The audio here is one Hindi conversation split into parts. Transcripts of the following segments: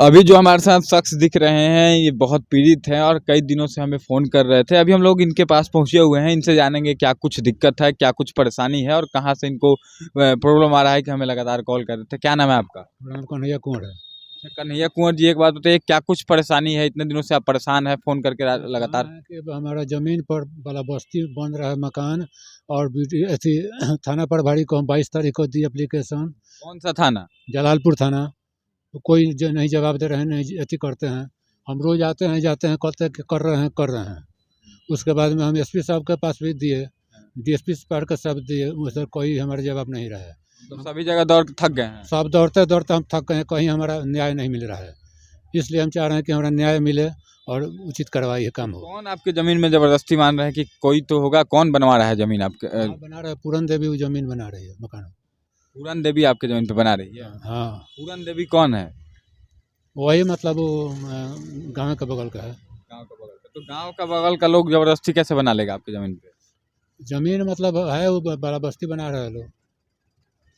अभी जो हमारे साथ शख्स दिख रहे हैं ये बहुत पीड़ित हैं और कई दिनों से हमें फ़ोन कर रहे थे। अभी हम लोग इनके पास पहुँचे हुए हैं, इनसे जानेंगे क्या कुछ दिक्कत है, क्या कुछ परेशानी है और कहाँ से इनको प्रॉब्लम आ रहा है कि हमें लगातार कॉल कर रहे थे। क्या नाम है आपका? नाम कन्हैया कुंवर है। अच्छा, कन्हैया कुंवर जी, एक बात बताइए, क्या कुछ परेशानी है? इतने दिनों से आप परेशान हैं फ़ोन करके लगातार? हाँ, कि हमारा ज़मीन पर वाला बस्ती बन रहा है मकान और अथी थाना प्रभारी को हम 22 तारीख को दी एप्लीकेशन। कौन सा थाना? जलालपुर थाना। तो कोई नहीं जवाब दे रहे हैं, नहीं अथी करते हैं। हम रोज़ आते हैं जाते हैं, कहते हैं कि कर रहे हैं। उसके बाद में हम एसपी साहब के पास भी दिए, डीएसपी साहब के सब दिए, उधर कोई हमारा जवाब नहीं रहा है। तो सभी जगह दौड़ के थक गए हैं। सब दौड़ते दौड़ते हम थक गए हैं, कहीं हमारा न्याय नहीं मिल रहा है। इसलिए हम चाह रहे हैं कि हमारा न्याय मिले और उचित कार्रवाई काम हो। कौन आपके ज़मीन में ज़बरदस्ती मान रहे हैं कि कोई तो होगा? कौन बनवा रहा है ज़मीन आपके? बना रहे पूरन देवी वो ज़मीन बना रही है मकान। पूरन देवी आपके ज़मीन पे बना रही है? हाँ, पूरन देवी कौन है? वही मतलब वो गाँव के बगल का है। गाँव का बगल का। तो गाँव का बगल का लोग ज़बरदस्ती कैसे बना लेगा आपकी ज़मीन पे? ज़मीन मतलब है वो बड़ा बस्ती बना रहे हैं लोग।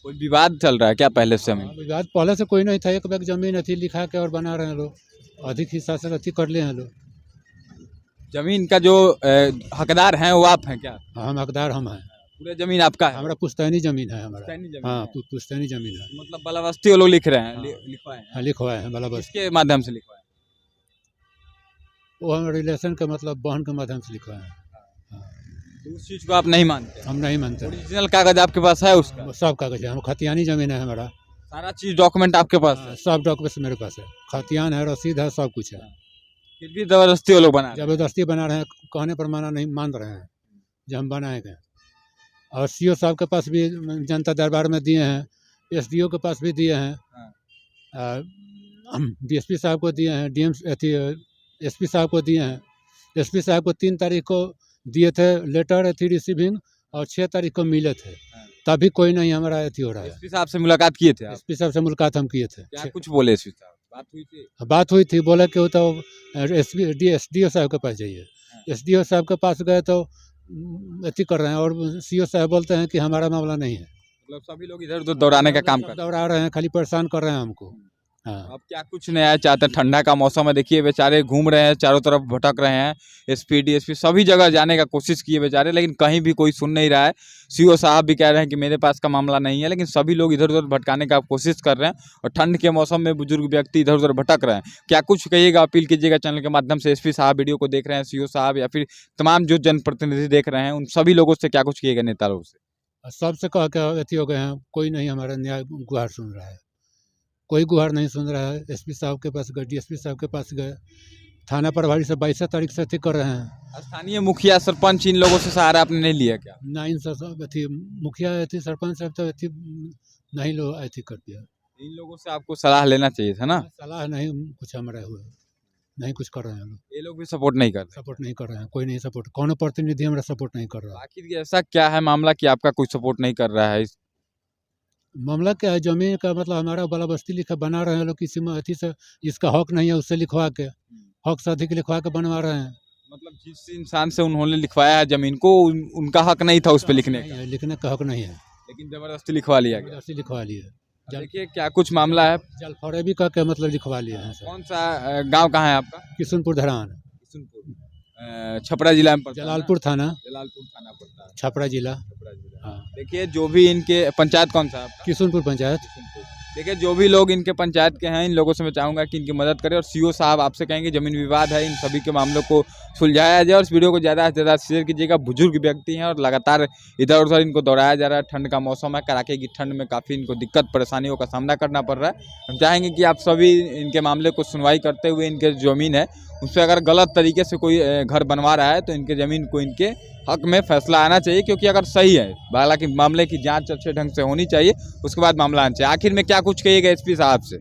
कोई विवाद चल रहा है क्या पहले से ज़मीन? विवाद पहले से कोई नहीं था, एक बैग ज़मीन अथी लिखा के और बना रहे हैं लोग, अधिक हिस्सा से अथी कर लिए हैं लोग। ज़मीन का जो हकदार हैं वो आप हैं क्या? हाँ, हम हकदार हम हैं। पूरे ज़मीन आपका है? हमारा पुश्तैनी ज़मीन है हमारा। पुश्तैनी ज़मीन हाँ, है। पुश्तैनी ज़मीन है। मतलब बलाबस्ती वो लोग लिख रहे हैं, हाँ। लिखवाए हैं। हाँ, लिखवाए हैं बला बस्ती। किसके माध्यम से लिखवाए हैं? वो हम रिलेशन के मतलब बहन के माध्यम से लिखवाए हैं। हाँ, तो उस चीज़ को आप नहीं मानते? हम नहीं मानते हैं। ओरिजिनल कागज़ आपके पास है उसका? वो सब कागज है, हम खतियानी ज़मीन है हमारा। सारा चीज़ डॉक्यूमेंट आपके पास है? सब डॉक्यूमेंट्स मेरे पास है, खतियान है, रसीद है, सब कुछ है। फिर भी ज़बरदस्ती वो लोग बना रहे हैं। ज़बरदस्ती बना रहे हैं, कहने पर माना नहीं मान रहे हैं जो हम बनाएंगे। और सीओ साहब के पास भी जनता दरबार में दिए हैं, एसडीओ के पास भी दिए हैं, डीएसपी साहब को दिए हैं, डीएम अथी एसपी साहब को दिए हैं। एसपी साहब को 3 तारीख को दिए थे लेटर अथी रिसीविंग और 6 तारीख को मिले थे, तभी कोई नहीं हमारा अथी हो रहा है। एसपी साहब से मुलाकात किए थे आप? एसपी साहब से मुलाकात हम किए थे। क्या कुछ बोले एसपी साहब? बात हुई थी? बात हुई थी, बोले कि वो तो एसडीओ साहब के पास जाइए। एसडीओ साहब के पास गए तो अथी कर रहे हैं और सीओ साहब बोलते हैं कि हमारा मामला नहीं है। मतलब सभी लोग इधर उधर दौड़ाने का काम कर रहे हैं। दौड़ा रहे हैं, खाली परेशान कर रहे हैं हमको। हाँ, अब क्या कुछ नया चाहते हैं? ठंडा का मौसम है, देखिए बेचारे घूम रहे हैं, चारों तरफ भटक रहे हैं। एसपी डीएसपी सभी जगह जाने का कोशिश किए बेचारे, लेकिन कहीं भी कोई सुन नहीं रहा है। सीओ साहब भी कह रहे हैं कि मेरे पास का मामला नहीं है, लेकिन सभी लोग इधर उधर भटकाने का कोशिश कर रहे हैं और ठंड के मौसम में बुजुर्ग व्यक्ति इधर उधर भटक रहे हैं। क्या कुछ कहिएगा, अपील कीजिएगा चैनल के माध्यम से? एसपी साहब वीडियो को देख रहे हैं, सीओ साहब या फिर तमाम जो जनप्रतिनिधि देख रहे हैं, उन सभी लोगों से क्या कुछ कहिएगा, नेता लोगों से? सबसे कह के अथी हो गए हैं, कोई नहीं हमारा न्याय गुहार सुन रहा है, कोई गुहार नहीं सुन रहा है। एसपी साहब के पास गए, डीएसपी साहब के पास गए, थाना प्रभारी से 22 तारीख से अथी कर रहे हैं। स्थानीय मुखिया सरपंच इन लोगों से सहारा आपने नहीं लिया क्या? ना इन सब अथी मुखिया अथी सरपंच साहब तो अथी नहीं लो अथी कर दिया। इन लोगों से आपको सलाह लेना चाहिए था ना? सलाह नहीं कुछ हमारा हुआ, नहीं कुछ कर रहे हैं लोग, ये लोग भी सपोर्ट नहीं कर रहे। सपोर्ट नहीं कर रहे हैं, कोई नहीं सपोर्ट, कौन प्रतिनिधि हमारा सपोर्ट नहीं कर रहा है। आखिर ऐसा क्या है मामला कि आपका कोई सपोर्ट नहीं कर रहा है? मामला क्या है, ज़मीन का मतलब हमारा वाला बस्ती लिखा बना रहे हैं लोग, किसी में अथी से जिसका हक नहीं है उससे लिखवा के, हक से अधिक लिखवा के बनवा रहे हैं। मतलब जिस इंसान से उन्होंने लिखवाया है जमीन को, उनका हक नहीं था उस पे लिखने का, लिखने का हक नहीं है, लेकिन जबरदस्ती लिखवा लिया गया। जबरदस्ती लिखवा लिए। देखिए क्या कुछ मामला है। जलफरेबी का के मतलब लिखवा लिए हैं सर। कौन सा गांव कहाँ है आपका? किशनपुर धरान, किशनपुर, छपरा जिला में पड़ता है ना? जलालपुर थाना, जलालपुर थाना पड़ता है, छपरा जिला। छपरा जिला। हाँ, देखिए जो भी इनके पंचायत कौन सा है आपका? किशनपुर पंचायत। किशनपुर। देखिए जो भी लोग इनके पंचायत के हैं, इन लोगों से मैं चाहूँगा कि इनकी मदद करें और सीओ साहब आपसे कहेंगे जमीन विवाद है, इन सभी के मामलों को सुलझाया जाए और इस वीडियो को ज़्यादा से ज़्यादा शेयर कीजिएगा। बुजुर्ग व्यक्ति हैं और लगातार इधर उधर इनको दौड़ाया जा रहा है। ठंड का मौसम है, कड़ाके की ठंड में काफ़ी इनको दिक्कत परेशानियों का सामना करना पड़ रहा है। हम चाहेंगे कि आप सभी इनके मामले को सुनवाई करते हुए इनके ज़मीन है उस पर अगर गलत तरीके से कोई घर बनवा रहा है तो इनके ज़मीन को इनके हक में फैसला आना चाहिए, क्योंकि अगर सही है, हालांकि मामले की जांच अच्छे ढंग से होनी चाहिए, उसके बाद मामला आना चाहिए। आखिर में क्या कुछ कहिएगा एसपी साहब से?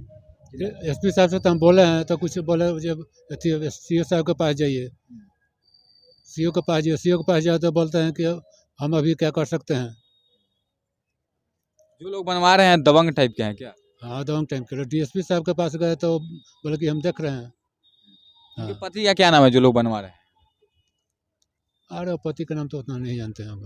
एसपी साहब से तो हम बोले हैं, तो कुछ बोले जब अथी सीओ साहब के पास जाइए, सीओ के पास जाइए, सीओ के पास जाए तो बोलते हैं कि हम अभी क्या कर सकते हैं। जो लोग बनवा रहे हैं दबंग टाइप के हैं क्या? हाँ, दो टाइम के लिए डीएसपी साहब के पास गए तो बोले कि हम देख रहे हैं। हाँ, उनके पति का क्या नाम है जो लोग बनवा रहे हैं? अरे पति का नाम तो उतना नहीं जानते हैं हम।